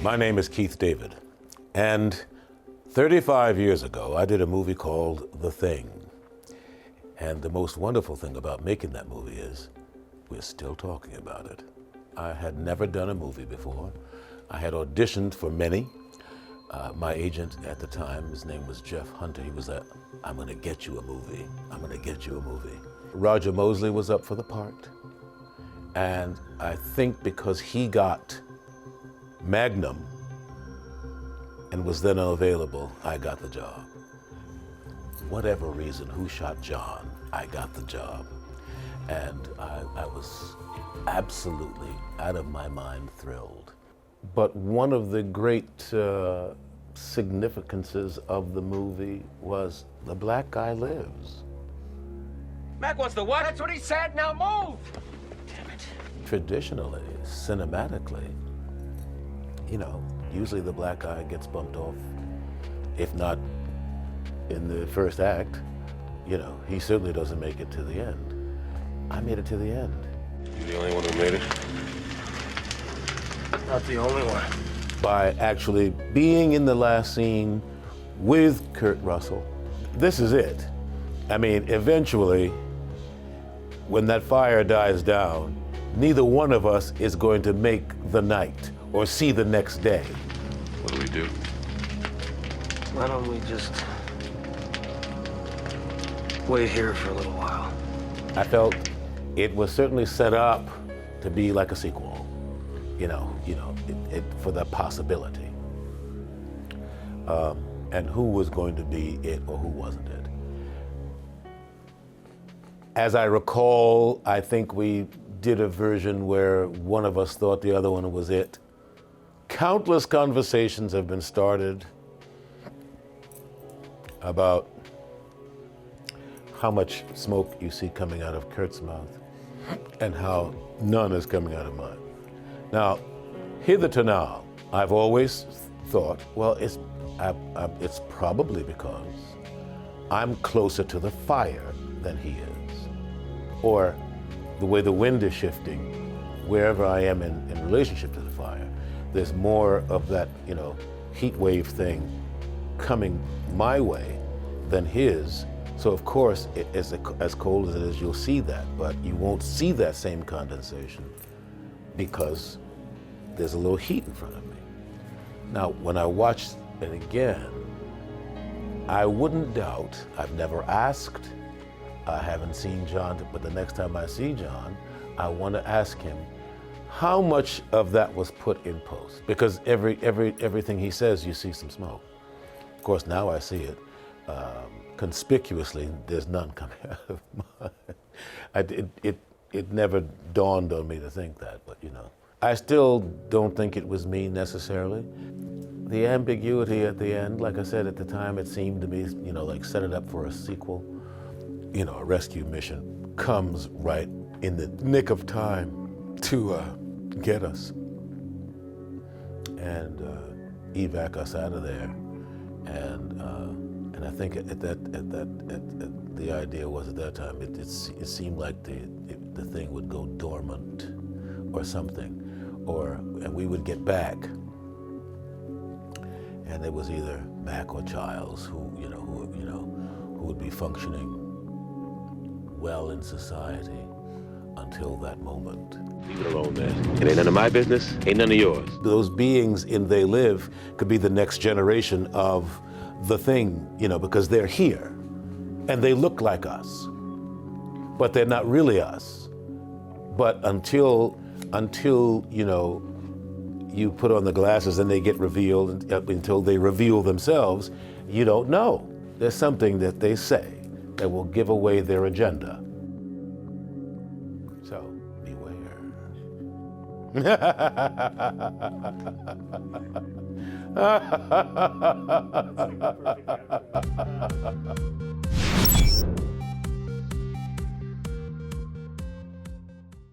My name is Keith David, and 35 years ago, I did a movie called The Thing. And the most wonderful thing about making that movie is we're still talking about it. I had never done a movie before. I had auditioned for many. My agent at the time, his name was Jeff Hunter, he was like, I'm gonna get you a movie. I'm gonna get you a movie. Roger Mosley was up for the part. And I think because he got Magnum and was then unavailable, I got the job. Whatever reason, who shot John, I got the job. And I was absolutely out of my mind thrilled. But one of the great significances of the movie was the black guy lives. Mac wants the what? That's what he said, now move! Damn it. Traditionally, cinematically, you know, usually the black guy gets bumped off, if not in the first act, you know, he certainly doesn't make it to the end. I made it to the end. You the only one who made it? Not the only one. By actually being in the last scene with Kurt Russell. This is it. I mean, eventually, when that fire dies down, neither one of us is going to make the night or see the next day. What do we do? Why don't we just wait here for a little while? I felt it was certainly set up to be like a sequel, you know, for the possibility. And who was going to be it or who wasn't it. As I recall, I think we did a version where one of us thought the other one was it. Countless conversations have been started about how much smoke you see coming out of Kurt's mouth and how none is coming out of mine. Now, hitherto now, I've always thought, well, it's probably because I'm closer to the fire than he is. Or the way the wind is shifting, wherever I am in relationship to the fire, there's more of that, you know, heat wave thing coming my way than his. So of course, as cold as it is, you'll see that, but you won't see that same condensation because there's a little heat in front of me. Now, when I watch it again, I wouldn't doubt, I've never asked, I haven't seen John, but the next time I see John, I want to ask him how much of that was put in post, because everything he says, you see some smoke. Of course, now I see it. Conspicuously, there's none coming out of mine. It never dawned on me to think that, but you know. I still don't think it was me necessarily. The ambiguity at the end, like I said at the time, it seemed to me, you know, like set it up for a sequel. You know, a rescue mission comes right in the nick of time to get us and evac us out of there. And I think the idea was at that time, it seemed like the thing would go dormant or something, and we would get back. And it was either Mac or Childs who would be functioning well in society until that moment. Leave it alone, man. It ain't none of my business, ain't none of yours. Those beings in They Live could be the next generation of the Thing, you know, because they're here and they look like us, but they're not really us. But until you know, you put on the glasses and they get revealed, until they reveal themselves, you don't know. There's something that they say that will give away their agenda. So, beware.